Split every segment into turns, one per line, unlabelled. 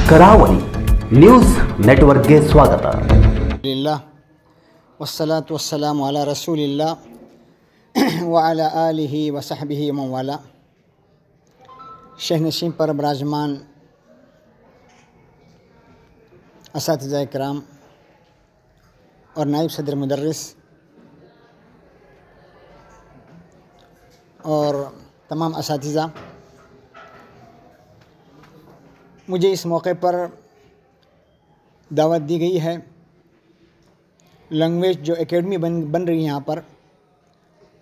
ಕರಾವಳಿ ನ್ಯೂಸ್ ನೆಟ್ವರ್ಕ್ಗೆ ಸ್ವಾಗತ.
ವಸ್ಸಲಾತು ವಸ್ಸಲಾಮು ಅಲಾ ರಸೂಲಿಲ್ಲಾ ವ ಅಲಾ ಆಲಿಹಿ ವ ಸಹಬಿಹಿ ವ ಮವಾಲಾ. शहनशीं पर बराजमान असातिज़ा इकराम और नायब सदर मुदर्रिस और तमाम असातिज़ा, मुझे इस मौके पर दावत दी गई है लैंग्वेज जो एकेडमी बन रही है यहाँ पर,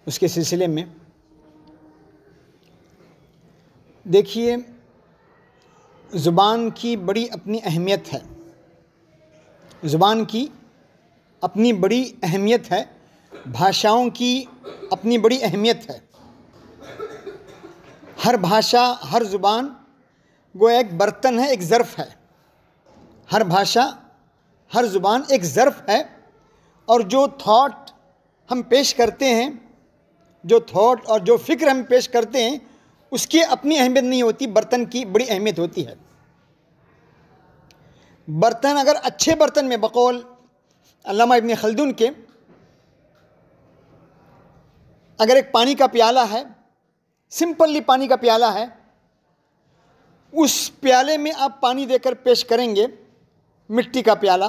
उसके सिलसिले में। देखिए, ज़ुबान की बड़ी अपनी अहमियत है, ज़ुबान की अपनी बड़ी अहमियत है, भाषाओं की अपनी बड़ी अहमियत है। हर भाषा, हर ज़ुबान गोया एक बर्तन है, एक ज़र्फ़ है। हर भाषा, हर ज़ुबान एक ज़र्फ़ है, और जो थॉट हम पेश करते हैं, जो थॉट और जो फ़िक्र हम पेश करते हैं, उसकी अपनी अहमियत नहीं होती, बर्तन की बड़ी अहमियत होती है। बर्तन अगर अच्छे बर्तन में, बकौल अल्लामा इब्न खल्दून के, अगर एक पानी का प्याला है, सिंपली पानी का प्याला है, उस प्याले में आप पानी देकर पेश करेंगे, मिट्टी का प्याला,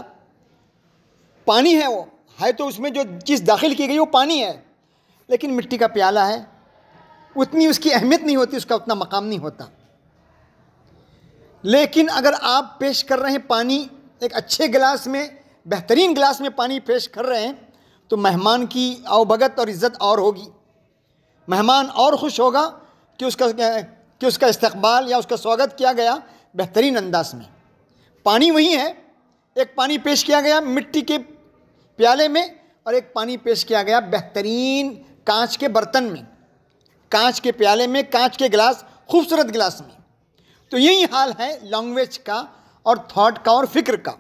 पानी है, वो है तो उसमें जो चीज़ दाखिल की गई वो पानी है, लेकिन मिट्टी का प्याला है, उतनी उसकी अहमियत नहीं होती, उसका उतना मकाम नहीं होता। लेकिन अगर आप पेश कर रहे हैं पानी एक अच्छे गिलास में, बेहतरीन गिलास में पानी पेश कर रहे हैं, तो मेहमान की आवभगत और इज़्ज़त और होगी, मेहमान और खुश होगा कि उसका इस्तकबाल या उसका स्वागत किया गया बेहतरीन अंदाज में। पानी वही है, एक पानी पेश किया गया मिट्टी के प्याले में और एक पानी पेश किया गया बेहतरीन कांच के बर्तन में, कांच के प्याले में, कांच के गिलास, खूबसूरत गिलास में। तो यही हाल है लैंग्वेज का और थॉट का और फिक्र का।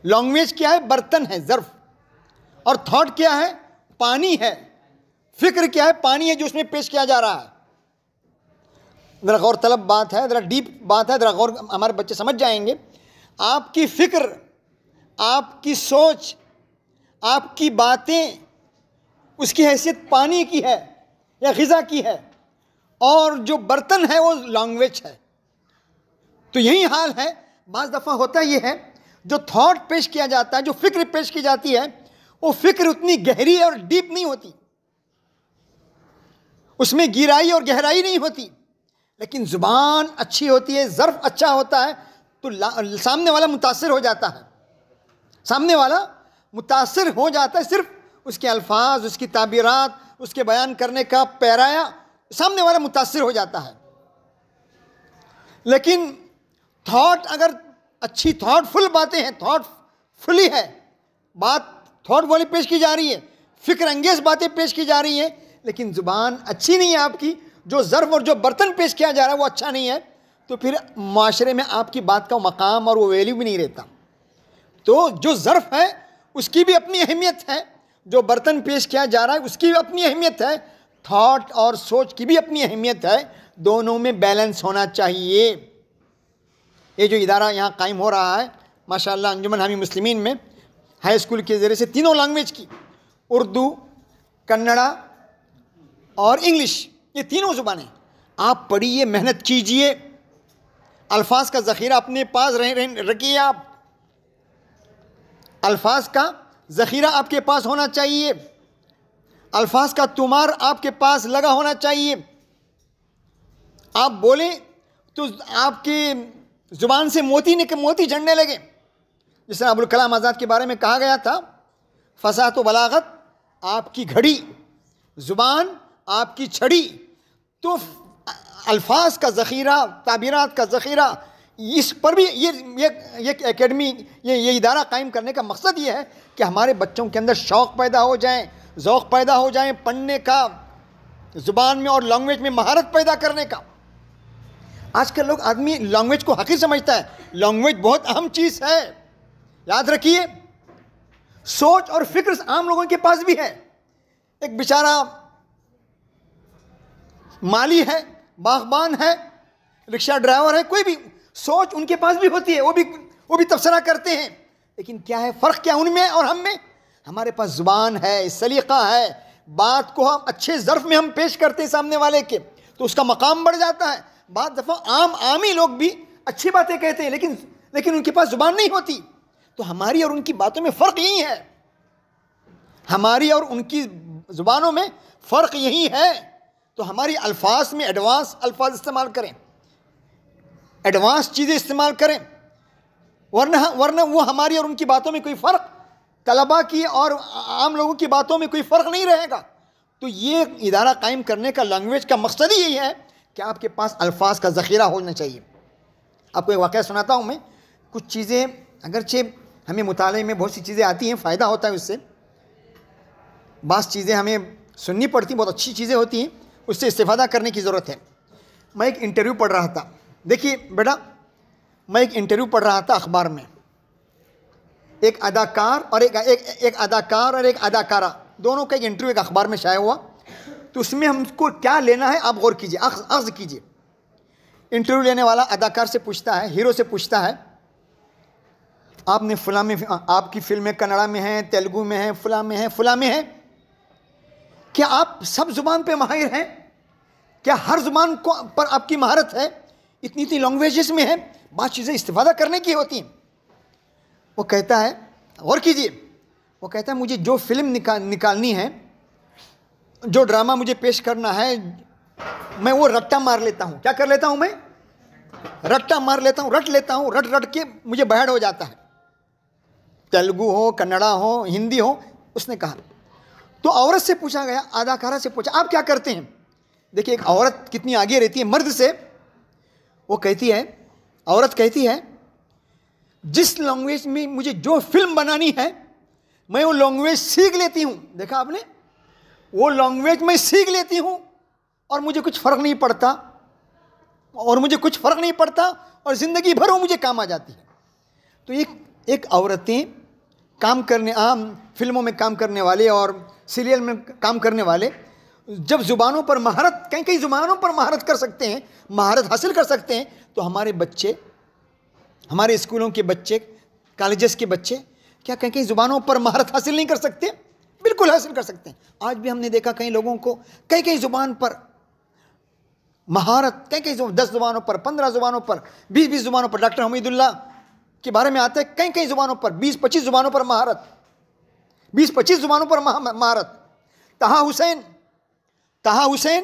लैंग्वेज क्या है? बर्तन है, ज़र्फ़, और थॉट क्या है? पानी है। फिक्र क्या है? पानी है जो उसमें पेश किया जा रहा है। ज़रा गौर तलब बात है, ज़रा डीप बात है, ज़रा गौर, हमारे बच्चे समझ जाएंगे। आपकी फ़िक्र, आपकी सोच, आपकी बातें, उसकी हैसियत पानी की है या ग़िज़ा की है, और जो बर्तन है वो लैंग्वेज है। तो यही हाल है। बाज़ दफ़ा होता ये है, जो थॉट पेश किया जाता है, जो फ़िक्र पेश की जाती है, वो फ़िक्र उतनी गहरी और डीप नहीं होती, उसमें गहराई और गहराई नहीं होती, लेकिन ज़ुबान अच्छी होती है, ज़र्फ़ अच्छा होता है, तो सामने वाला मुतासिर हो जाता है, सामने वाला मुतासिर हो जाता है, सिर्फ़ उसके अल्फाज, उसकी ताबीरात, उसके बयान करने का पैराया, सामने वाला मुतासिर हो जाता है। लेकिन थॉट, अगर अच्छी थॉटफुल बातें हैं, थॉटफुली है बात, थॉट वाली पेश की जा रही है, फ़िक्र अंगेज़ बातें पेश की जा रही हैं, लेकिन ज़ुबान अच्छी नहीं है आपकी, जो ज़र्फ़ और जो बर्तन पेश किया जा रहा है वो अच्छा नहीं है, तो फिर माशरे में आपकी बात का मकाम और वो वैल्यू भी नहीं रहता। तो जो ज़र्फ़ है उसकी भी अपनी अहमियत है, जो बर्तन पेश किया जा रहा है उसकी भी अपनी अहमियत है, थॉट और सोच की भी अपनी अहमियत है, दोनों में बैलेंस होना चाहिए। ये जो इदारा यहाँ कायम हो रहा है माशाअल्लाह, अंजुमन हामी मुस्लिमीन में, हाई स्कूल के ज़रिए से तीनों लैंग्वेज की, उर्दू, कन्नड़ा और इंग्लिश, ये तीनों ज़ुबानें आप पढ़िए, मेहनत कीजिए, अल्फाज का ज़ख़ीरा अपने पास रखिए, आप अल्फाज का ज़ख़ीरा आपके पास होना चाहिए, अल्फाज का तुमार आपके पास लगा होना चाहिए। आप बोलें तो आपके ज़ुबान से मोती झड़ने लगे, जिस तरह अबुल कलाम आज़ाद के बारे में कहा गया था, फ़साहत व बलागत आपकी घड़ी, ज़ुबान आपकी छड़ी। तो अल्फाज का ज़ख़ीरा, ताबीरात का ज़ख़ीरा, इस पर भी ये एकेडमी, ये इदारा कायम करने का मकसद ये है कि हमारे बच्चों के अंदर शौक़ पैदा हो जाए, ज़ौक़ पैदा हो जाए पढ़ने का, ज़ुबान में और लैंग्वेज में महारत पैदा करने का। आजकल लोग, आदमी लैंग्वेज को हक़ीर समझता है, लैंग्वेज बहुत अहम चीज़ है। याद रखिए, सोच और फ़िक्र आम लोगों के पास भी है। एक बेचारा माली है, बागबान है, रिक्शा ड्राइवर है, कोई भी सोच उनके पास भी होती है, वो भी तबसरा करते हैं, लेकिन क्या है फ़र्क, क्या उनमें और हम में? हमारे पास ज़ुबान है, सलीक़ा है, बात को हम अच्छे ज़र्फ़ में हम पेश करते हैं सामने वाले के, तो उसका मकाम बढ़ जाता है। बाद दफ़ा आमी लोग भी अच्छी बातें कहते हैं, लेकिन उनके पास ज़ुबान नहीं होती। तो हमारी और उनकी बातों में फ़र्क यही है, हमारी और उनकी ज़ुबानों में फ़र्क यही है। तो हमारी अल्फाज में एडवांस अल्फाज इस्तेमाल करें, एडवांस चीज़ें इस्तेमाल करें, वरना वो हमारी और उनकी बातों में कोई फ़र्क, तलबा की और आम लोगों की बातों में कोई फ़र्क नहीं रहेगा। तो ये इदारा कायम करने का, लैंग्वेज का मकसद ही यही है कि आपके पास अल्फाज का ज़ख़ीरा होना चाहिए। आपको एक वाक़या सुनाता हूँ मैं। कुछ चीज़ें अगरचे हमें मुताले में बहुत सी चीज़ें आती हैं, फ़ायदा होता है उससे, बास चीज़ें हमें सुननी पड़ती, बहुत अच्छी चीज़ें होती हैं, उससे इस्तेफ़ादा करने की ज़रूरत है। मैं एक इंटरव्यू पढ़ रहा था, देखिए बेटा, मैं एक इंटरव्यू पढ़ रहा था अखबार में, एक अदाकार और एक अदाकारा, दोनों का एक इंटरव्यू एक अखबार में शाया हुआ। तो उसमें हमको क्या लेना है आप गौर कीजिए, अख्ज़ कीजिए। इंटरव्यू लेने वाला अदाकार से पूछता है, हीरो से पूछता है, आपने फ़लाँ में, आपकी फ़िल्में कन्नड़ा में हैं, तेलुगु में हैं, फ़लाँ में हैं, फ़लाँ में हैं, क्या आप सब ज़ुबान पे माहिर हैं? क्या हर ज़ुबान को पर आपकी महारत है? इतनी लैंग्वेजेस में है, बात चीज़ें इस्तेफ़ादा करने की होती हैं। वो कहता है, गौर कीजिए, वो कहता है मुझे जो फ़िल्म निकालनी है, जो ड्रामा मुझे पेश करना है, मैं वो रट्टा मार लेता हूँ। क्या कर लेता हूँ मैं? रट्टा मार लेता हूँ, रट लेता हूँ, रट के मुझे बहड़ हो जाता है। तेलुगु हो, कन्नड़ा हो, हिंदी हो। उसने कहा, तो औरत से पूछा गया, अदाकारा से पूछा, आप क्या करते हैं? देखिए एक औरत कितनी आगे रहती है मर्द से। वो कहती है, औरत कहती है, जिस लैंग्वेज में मुझे जो फिल्म बनानी है, मैं वो लैंग्वेज सीख लेती हूँ। देखा आपने, वो लैंग्वेज मैं सीख लेती हूँ और मुझे कुछ फ़र्क नहीं पड़ता, और ज़िंदगी भर वो मुझे काम आ जाती है। तो एक औरतें काम करने, आम फिल्मों में काम करने वाले और सीरियल में काम करने वाले, जब ज़ुबानों पर महारत, कई ज़ुबानों पर महारत कर सकते हैं, महारत हासिल कर सकते हैं, तो हमारे बच्चे, हमारे स्कूलों के बच्चे, कॉलेजेस के बच्चे क्या कई ज़ुबानों पर महारत हासिल नहीं कर सकते? बिल्कुल हासिल कर सकते हैं। आज भी हमने देखा कई लोगों को कई ज़ुबान पर महारत, कई 10 ज़ुबानों पर, 15 ज़ुबानों पर, 20 ज़ुबानों पर। डॉक्टर हमीदुल्लाह के बारे में आता है, कई ज़ुबानों पर, 20-25 ज़ुबानों पर महारत, 20-25 ज़ुबानों पर महारत। तहा हुसैन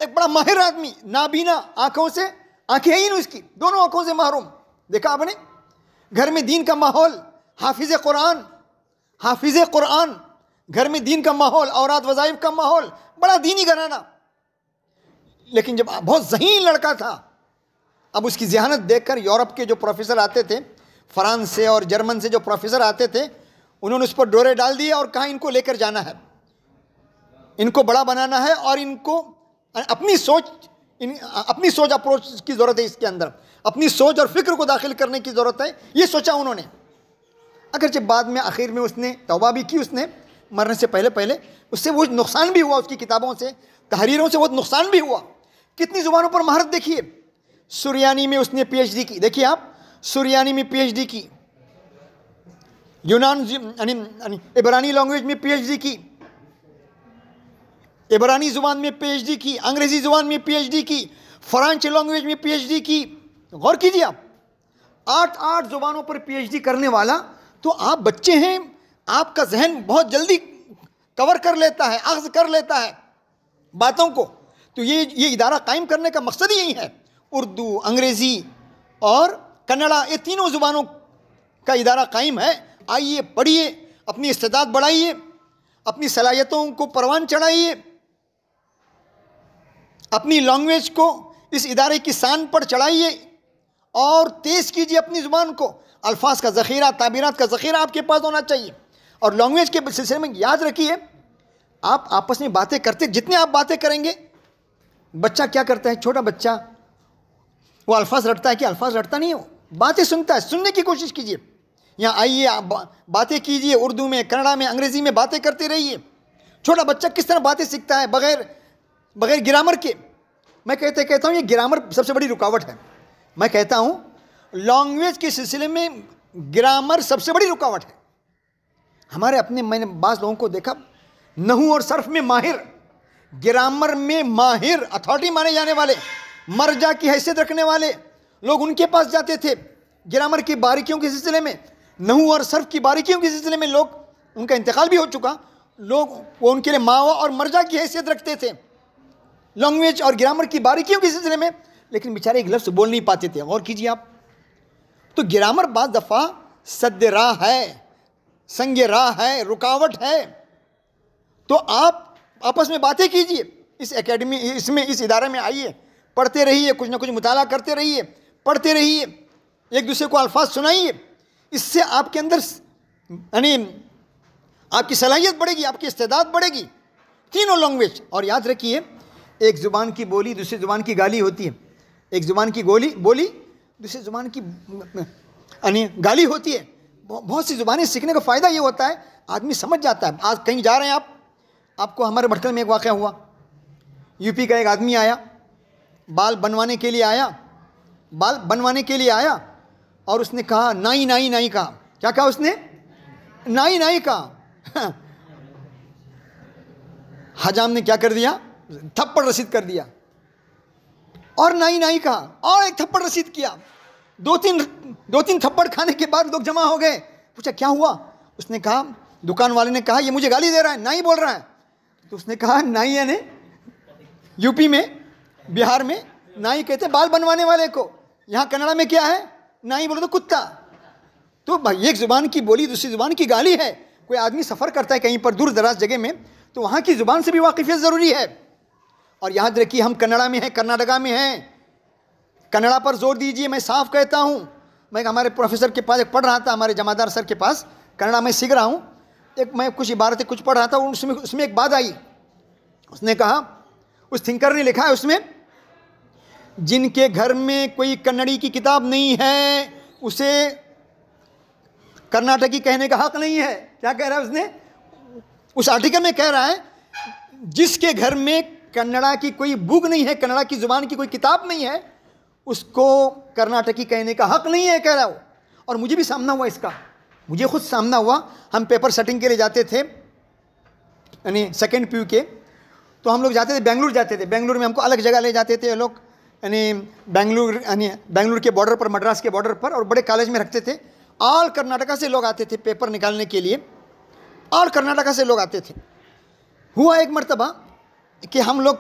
एक बड़ा माहिर आदमी, नाबीना, आंखें ही नहीं उसकी, दोनों आंखों से महरूम। देखा आपने, घर में दीन का माहौल, हाफिज़ कुरान, घर में दीन का माहौल, औरात वज़ाइफ का माहौल, बड़ा दीनी घराना। लेकिन जब बहुत ज़हीन लड़का था, अब उसकी ज़हानत देखकर यूरोप के जो प्रोफेसर आते थे, फ्रांस से और जर्मन से जो प्रोफेसर आते थे, उन्होंने उस पर डोरे डाल दिए और कहा इनको लेकर जाना है, इनको बड़ा बनाना है, और इनको अपनी सोच अप्रोच की ज़रूरत है, इसके अंदर अपनी सोच और फिक्र को दाखिल करने की ज़रूरत है, ये सोचा उन्होंने। अगरचे बाद में आखिर में उसने तौबा भी की, उसने मरने से पहले उससे वो नुकसान भी हुआ, उसकी किताबों से, तहरीरों से बहुत नुकसान भी हुआ। कितनी ज़ुबानों पर महारत देखिए। सुरियानी में उसने PhD की, देखिए आप, सुरियानी में PhD की, इब्रानी लैंग्वेज में PhD की, इब्रानी ज़ुबान में PhD की, अंग्रेज़ी ज़ुबान में PhD की, फ्रेंच लैंग्वेज में PhD की। गौर कीजिए आप, 8 ज़ुबानों पर PhD करने वाला। तो आप बच्चे हैं, आपका जहन बहुत जल्दी कवर कर लेता है, अख्ज़ कर लेता है बातों को। तो ये इदारा कायम करने का मकसद ही यही है। उर्दू, अंग्रेज़ी और कन्नड़ा, ये तीनों ज़ुबानों का इदारा कायम है। आइए, पढ़िए, अपनी इस्तेदाद बढ़ाइए, अपनी सलाहियतों को परवान चढ़ाइए, अपनी लैंग्वेज को इस इदारे की शान पर चढ़ाइए और तेज़ कीजिए अपनी ज़ुबान को। अल्फाज का ज़ख़ीरा, ताबीरात का ज़ख़ीरा आपके पास होना चाहिए। और लैंग्वेज के सिलसिले में याद रखिए, आप आपस में बातें करते, जितने आप बातें करेंगे, बच्चा क्या करता है, छोटा बच्चा, वो अल्फाज रटता है कि अल्फाज रटता नहीं है, वो बातें सुनता है। सुनने की कोशिश कीजिए, यहाँ आइए, आप बातें कीजिए, उर्दू में, कन्नड़ा में, अंग्रेज़ी में बातें करते रहिए। छोटा बच्चा किस तरह बातें सीखता है, बगैर ग्रामर के। मैं कहता हूँ ये ग्रामर सबसे बड़ी रुकावट है। मैं कहता हूँ लैंग्वेज के सिलसिले में ग्रामर सबसे बड़ी रुकावट है। हमारे अपने, मैंने बाज़ लोगों को देखा नहू और सर्फ में माहिर, ग्रामर में माहिर, अथॉरिटी माने जाने वाले, मर्जा की हैसियत रखने वाले लोग उनके पास जाते थे। ग्रामर की बारीकियों के सिलसिले में, नहू और सर्फ की बारीकियों के सिलसिले में लोग, उनका इंतकाल भी हो चुका, लोग वो उनके लिए मावा और मर्जा की हैसियत रखते थे लैंग्वेज और ग्रामर की बारीकियों के सिलसिले में, लेकिन बेचारे एक लफ्ज़ बोल नहीं पाते थे। गौर कीजिए आप, तो ग्रामर बाज़ दफ़ा सद्द राह है, संगे राह है, रुकावट है। तो आप आपस में बातें कीजिए, इस एकेडमी, इसमें, इस इदारे में आइए, पढ़ते रहिए, कुछ ना कुछ मुताला करते रहिए, पढ़ते रहिए, एक दूसरे को अल्फाज सुनाइए। इससे आपके अंदर यानी आपकी सलाहियत बढ़ेगी, आपकी इस्तेदाद बढ़ेगी। तीनों लैंग्वेज, और याद रखिए एक ज़ुबान की बोली दूसरी ज़ुबान की गाली होती है, एक ज़ुबान की बोली दूसरी ज़ुबान की यानी गाली होती है। बहुत सी ज़ुबानें सीखने का फ़ायदा ये होता है, आदमी समझ जाता है। आज कहीं जा रहे हैं आप, आपको हमारे भटकल में एक वाक़या हुआ, यूपी का एक आदमी आया, बाल बनवाने के लिए आया, और उसने कहा नाई नाई नाई कहा। क्या कहा उसने? नाई नाई कहा। हजाम ने क्या कर दिया? थप्पड़ रसीद कर दिया, और नाई नाई कहा, और एक थप्पड़ रसीद किया। दो तीन थप्पड़ खाने के बाद लोग जमा हो गए। पूछा क्या हुआ? उसने कहा, दुकान वाले ने कहा ये मुझे गाली दे रहा है, नाई बोल रहा है। तो उसने कहा नाई यानी यूपी में, बिहार में नाई कहते बाल बनवाने वाले को, यहाँ कन्नड़ा में क्या है? नाई बोलो तो कुत्ता। तो भाई एक ज़ुबान की बोली दूसरी ज़ुबान की गाली है। कोई आदमी सफ़र करता है कहीं पर दूर दराज जगह में, तो वहाँ की ज़ुबान से भी वाकिफ़ियत ज़रूरी है। और याद रखिए हम कन्नड़ा में हैं, कर्नाटका में हैं, कन्नड़ा पर जोर दीजिए। मैं साफ कहता हूँ, मैं हमारे प्रोफेसर के पास एक पढ़ रहा था, हमारे जमादार सर के पास, कन्नड़ा में सीख रहा हूँ। एक मैं कुछ इबारतें कुछ पढ़ रहा था, उसमें एक बात आई। उसने कहा, उस थिंकर ने लिखा है उसमें, जिनके घर में कोई कन्नड़ी की किताब नहीं है उसे कर्नाटकी कहने का हक नहीं है। क्या कह रहा है उसने? उस आर्टिकल में कह रहा है जिसके घर में कन्नड़ा की कोई बुक नहीं है, कन्नड़ा की ज़ुबान की कोई किताब नहीं है, उसको कर्नाटकी कहने का हक नहीं है, कह रहा हो। और मुझे भी सामना हुआ इसका, मुझे खुद सामना हुआ। हम पेपर सेटिंग के लिए जाते थे, यानी सेकेंड पीयू के, तो हम लोग जाते थे, बेंगलुरु जाते थे। बेंगलुरु में हमको अलग जगह ले जाते थे लोग, यानी बेंगलुरु के बॉर्डर पर, मद्रास के बॉर्डर पर, और बड़े कॉलेज में रखते थे। ऑल कर्नाटका से लोग आते थे पेपर निकालने के लिए, ऑल कर्नाटका से लोग आते थे। हुआ एक मर्तबा कि हम लोग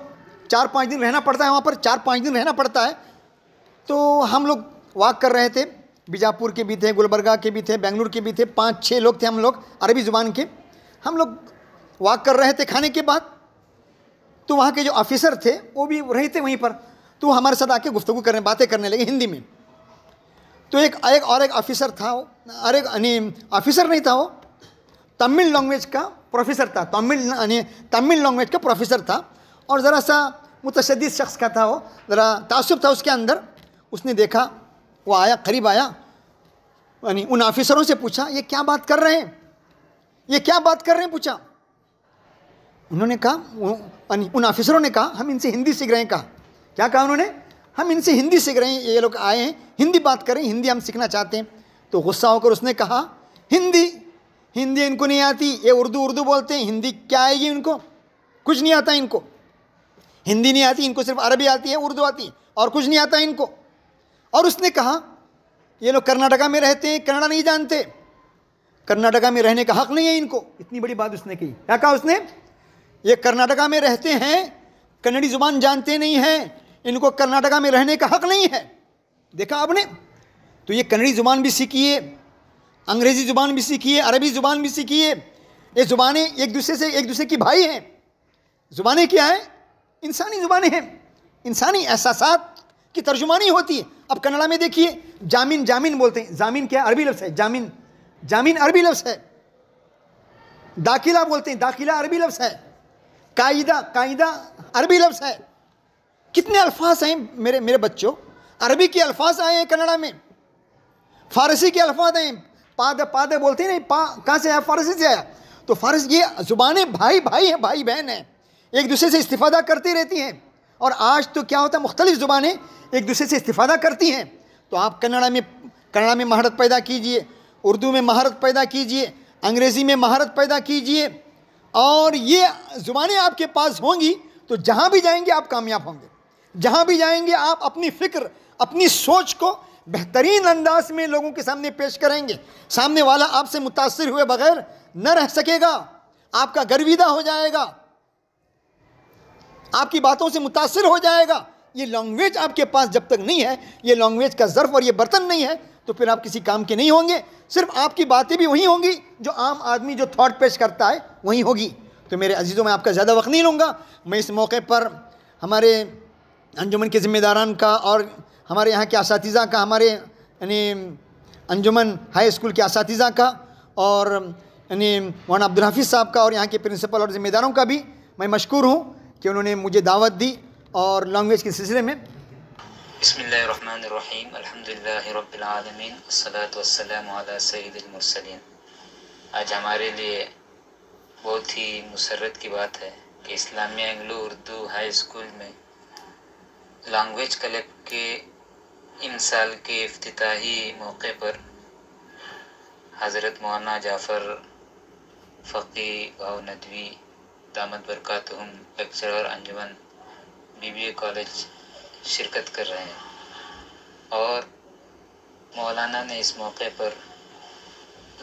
4-5 दिन रहना पड़ता है वहाँ पर, 4-5 दिन रहना पड़ता है। तो हम लोग वॉक कर रहे थे, बीजापुर के भी थे, गुलबर्गा के भी थे, बेंगलुरु के भी थे, 5-6 लोग थे हम लोग अरबी ज़ुबान के। हम लोग वॉक कर रहे थे खाने के बाद, तो वहाँ के जो ऑफिसर थे वो भी रहे थे वहीं पर, तो हमारे साथ आके गुफ्तगू करने, बातें करने लगे हिंदी में। तो एक ऑफिसर था, वो ऑफिसर नहीं था, वो तमिल लैंग्वेज का प्रोफेसर था, तमिल लैंग्वेज का प्रोफेसर था, और ज़रा सा मुतशद्दिद शख्स का था वो, ज़रा तासुब था उसके अंदर। उसने देखा, वो आया, करीब आया, यानी उन ऑफिसरों से पूछा ये क्या बात कर रहे हैं, ये क्या बात कर रहे हैं, पूछा। उन्होंने कहा, उन ऑफिसरों ने कहा हम इनसे हिंदी सीख रहे हैं। कहा क्या कहा उन्होंने? हम इनसे हिंदी सीख रहे हैं, ये लोग आए हैं हिंदी बात करें, हिंदी हम सीखना चाहते हैं। तो गुस्सा होकर उसने कहा हिंदी इनको नहीं आती, ये उर्दू बोलते हैं, हिंदी क्या आएगी इनको? कुछ नहीं आता इनको, हिंदी नहीं आती इनको, सिर्फ अरबी आती है, उर्दू आती है, और कुछ नहीं आता इनको। और उसने कहा ये लोग कर्नाटका में रहते हैं, कन्नड़ा नहीं जानते, कर्नाटका में रहने का हक नहीं है इनको। इतनी बड़ी बात उसने कही। क्या कहा उसने? ये कर्नाटका में रहते हैं, कन्नड़ी ज़ुबान जानते नहीं हैं, इनको कर्नाटका में रहने का हक नहीं है। देखा आपने? तो ये कन्नड़ी ज़ुबान भी सीखिए, अंग्रेज़ी ज़ुबान भी सीखिए, अरबी ज़ुबान भी सीखिए। ये ज़ुबानें एक दूसरे की भाई हैं। ज़ुबानें क्या हैं? इंसानी ज़ुबानें हैं, इंसानी एहसासात की तर्जुमानी होती है। अब कन्नड़ा में देखिए, जामीन बोलते हैं, जामीन क्या अरबी लफ्ज़ है, जामीन अरबी लफ्ज़ है। दाखिला बोलते हैं, दाखिला अरबी लफ्ज़ है। कायदा अरबी लफ्ज़ है। कितने अल्फाज हैं मेरे बच्चों, अरबी के अल्फाज आए हैं कन्नड़ा में, फ़ारसी के अल्फाज हैं। पादे बोलते हैं, नहीं कहाँ से आया? फ़ारसी से आया। तो फ़ारसी, ये ज़ुबानें भाई हैं, भाई बहन हैं, एक दूसरे से इस्तिफ़ादा करती रहती हैं। और आज तो क्या होता है, मुख्तलिफ़ ज़ुबानें एक दूसरे से इस्तिफ़ादा करती हैं, तो आप कन्नड़ा में महारत पैदा कीजिए, उर्दू में महारत पैदा कीजिए, अंग्रेज़ी में महारत पैदा कीजिए, और ये ज़ुबानें आपके पास होंगी तो जहाँ भी जाएंगे आप कामयाब होंगे। जहाँ भी जाएंगे आप अपनी फ़िक्र, अपनी सोच को बेहतरीन अंदाज में लोगों के सामने पेश करेंगे। सामने वाला आपसे मुतासिर हुए बगैर न रह सकेगा, आपका गर्विदा हो जाएगा, आपकी बातों से मुतासिर हो जाएगा। ये लैंग्वेज आपके पास जब तक नहीं है, ये लैंग्वेज का ज़र्फ़ और ये बर्तन नहीं है, तो फिर आप किसी काम के नहीं होंगे। सिर्फ आपकी बातें भी वही होंगी जो आम आदमी जो थॉट पेश करता है वही होगी। तो मेरे अजीज़ों, मैं आपका ज़्यादा वक्त नहीं लूँगा। मैं इस मौके पर हमारे अंजुमन के ज़िम्मेदारान का और हमारे यहाँ के असातिज़ा का, हमारे यानी अंजुमन हाई स्कूल के असातिज़ा का और यानी मौलाना अब्दुल हफीज़ साहब का और यहाँ के प्रिंसिपल और ज़िम्मेदारों का भी मैं मशकूर हूँ कि उन्होंने मुझे दावत दी और लैंग्वेज के सिलसिले में।
बिस्मिल्लाहिर्रहमानिर्रहीम, अल्हम्दुलिल्लाहि रब्बिल आलमीन, अस्सलातु वस्सलामु अला सय्यिदिल मुरसलीन। आज हमारे लिए बहुत ही मुसर्रत की बात है कि Islamia Anglo Urdu high school में लैंग्वेज क्लब के इन साल के इफ्तिताही मौके पर हज़रत मौलाना जाफ़र फ़क़ी भाव नदवी दामद बरकातुहुम लेक्चरर अंजुमन BBA कॉलेज शिरकत कर रहे हैं। और मौलाना ने इस मौके पर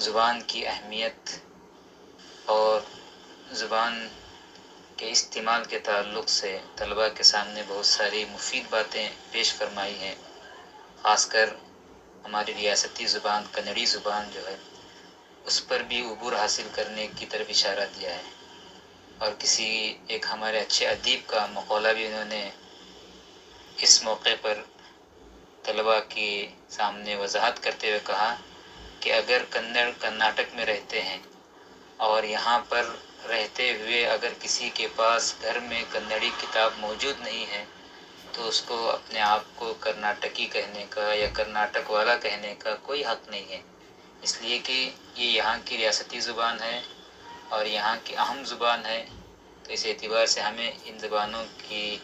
ज़ुबान की अहमियत और ज़ुबान के इस्तेमाल के ताल्लुक़ से तलबा के सामने बहुत सारी मुफीद बातें पेश फरमाई हैं। ख़ासकर हमारी रियासती ज़ुबान कन्नड़ी ज़ुबान जो है उस पर भी उबूर हासिल करने की तरफ इशारा दिया है। और किसी एक हमारे अच्छे अदीब का मक़ौला भी उन्होंने इस मौके पर तलबा के सामने वजाहत करते हुए कहा कि अगर कर्नाटक में रहते हैं और यहाँ पर रहते हुए अगर किसी के पास घर में कन्नड़ी किताब मौजूद नहीं है तो उसको अपने आप को कर्नाटकी कहने का या कर्नाटक वाला कहने का कोई हक़ नहीं है, इसलिए कि ये यहाँ की रियासती ज़ुबान है और यहाँ की अहम ज़ुबान है। तो इस एतबार से हमें इन ज़बानों की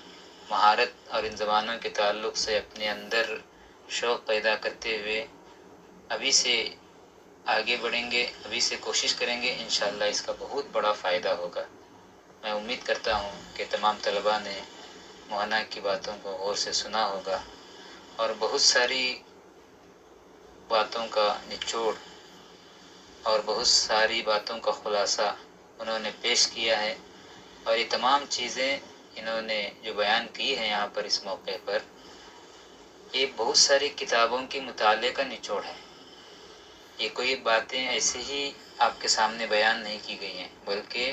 महारत और इन ज़बानों के ताल्लुक़ से अपने अंदर शौक़ पैदा करते हुए अभी से आगे बढ़ेंगे, अभी से कोशिश करेंगे। इंशाअल्लाह इसका बहुत बड़ा फ़ायदा होगा। मैं उम्मीद करता हूँ कि तमाम तलबा ने मौलाना की बातों को गौर से सुना होगा और बहुत सारी बातों का निचोड़ और बहुत सारी बातों का ख़ुलासा उन्होंने पेश किया है। और ये तमाम चीज़ें इन्होंने जो बयान की हैं यहाँ पर इस मौके पर, ये बहुत सारी किताबों के मुताले का निचोड़ है। ये कोई बातें ऐसे ही आपके सामने बयान नहीं की गई हैं, बल्कि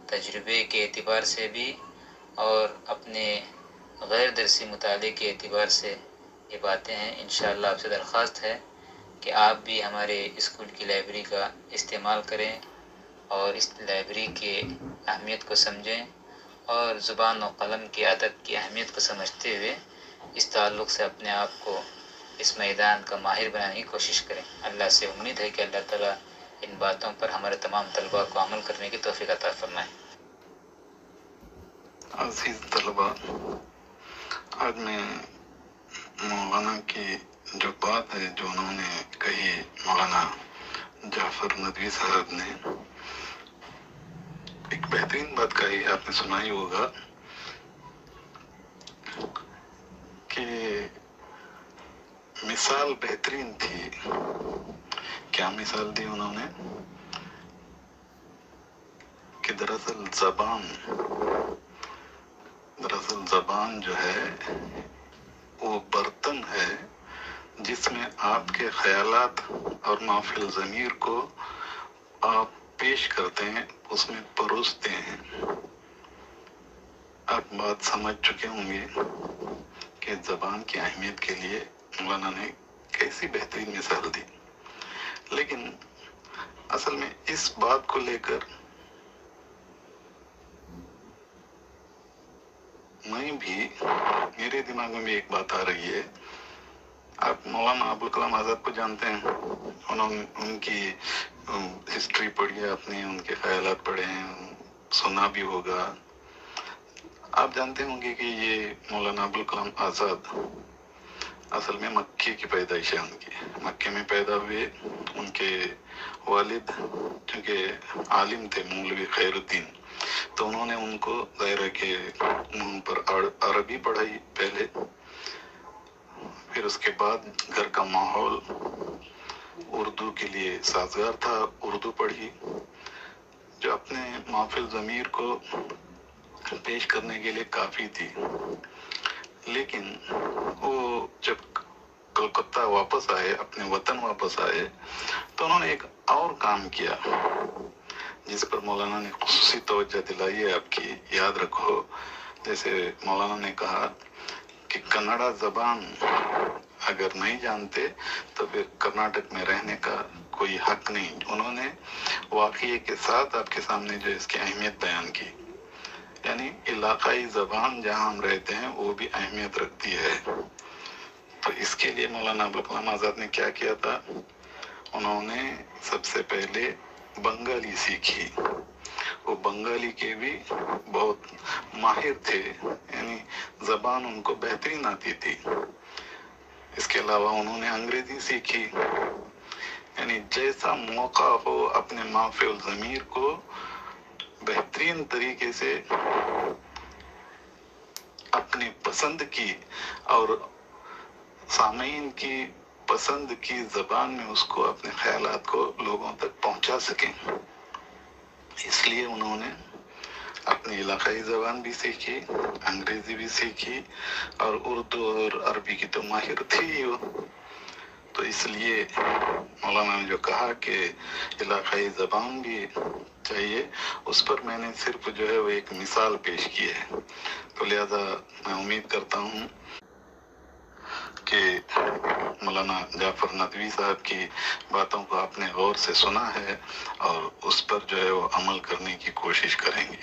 तजुर्बे के एतबार से भी और अपने गैर दरसी मुताले के एतबार से ये बातें हैं। इंशाअल्लाह आपसे दरख्वास्त है कि आप भी हमारे स्कूल की लाइब्रेरी का इस्तेमाल करें और इस लाइब्रेरी के अहमियत को समझें और ज़ुबान और क़लम की अदब की अहमियत को समझते हुए इस ताल्लुक़ से अपने आप को इस मैदान का माहिर बनाने की कोशिश करें। अल्लाह से उम्मीद है कि अल्लाह ताला इन बातों पर हमारे तमाम तलबा को अमल करने की तौफ़ीक़ अता फरमाए।
अज़ीज़ तलबा, आज मैं मौलाना की जो बात है जो उन्होंने कही, मौलाना जाफ़र नदवी साहब ने एक बेहतरीन बात कही, आपने सुनाई होगा कि मिसाल बेहतरीन थी। क्या मिसाल दी उन्होंने कि दरअसल ज़बान जो है वो बर्तन है जिसमें आपके ख्यालात और माफिल ज़मीर को आप पेश करते हैं, उसमें परोसते हैं। आप बात समझ चुके होंगे कि ज़बान की अहमियत के लिए मौलाना ने कैसी बेहतरीन मिसाल दी। लेकिन असल में इस बात को लेकर मेरे दिमाग में भी एक बात आ रही है। आप मौलाना अबुल कलाम आज़ाद को जानते हैं, उन्होंने उनकी हिस्ट्री पढ़ी है आपने, उनके ख्यालात पढ़े हैं, सुना भी होगा। आप जानते होंगे कि ये मौलाना अबुल कलाम आज़ाद असल में मक्के की पैदाइश है उनकी, मक्के में पैदा हुए। उनके वालिद चूँकि आलिम थे, मौलवी खैरुद्दीन, तो उन्होंने उनको ज़ाहिर है कि मुँह पर अरबी पढ़ाई पहले, फिर उसके बाद घर का माहौल उर्दू के लिए साजगार था, उर्दू पढ़ी, जो अपने महफिल ज़मीर को पेश करने के लिए काफ़ी थी। लेकिन वो जब कलकत्ता वापस आए, अपने वतन वापस आए, तो उन्होंने एक और काम किया जिस पर मौलाना ने खुसूसी तवज्जो दिलाई है आपकी, याद रखो। जैसे मौलाना ने कहा कि कन्नड़ा ज़बान अगर नहीं जानते तो फिर कर्नाटक में रहने का कोई हक नहीं। उन्होंने वाक़ये के साथ आपके सामने जो इसकी अहमियत बयान की, यानी इलाकाई ज़बान जहाँ हम रहते हैं वो भी अहमियत रखती है। तो इसके लिए मौलाना अबुल कलाम आज़ाद ने क्या किया था, उन्होंने सबसे पहले बंगाली सीखी। वो बंगाली के भी बहुत माहिर थे, यानी ज़बान उनको बेहतरीन आती थी। इसके अलावा उन्होंने अंग्रेज़ी सीखी, यानी जैसा मौका हो अपने महफिल ज़मीर को बेहतरीन तरीके से अपनी पसंद की और सामीन की पसंद की ज़बान में उसको अपने ख्यालात को लोगों तक पहुंचा सकें। इसलिए उन्होंने अपनी इलाकाई ज़बान भी सीखी, अंग्रेज़ी भी सीखी, और उर्दू और अरबी की तो माहिर थी ही वो। तो इसलिए मौलाना ने जो कहा कि इलाकाई ज़बान भी चाहिए, उस पर मैंने सिर्फ जो है वो एक मिसाल पेश की है। तो लिहाजा मैं उम्मीद करता हूँ कि मौलाना जाफ़र नदवी साहब की बातों को आपने गौर से सुना है और उस पर जो है वो अमल करने की कोशिश करेंगे।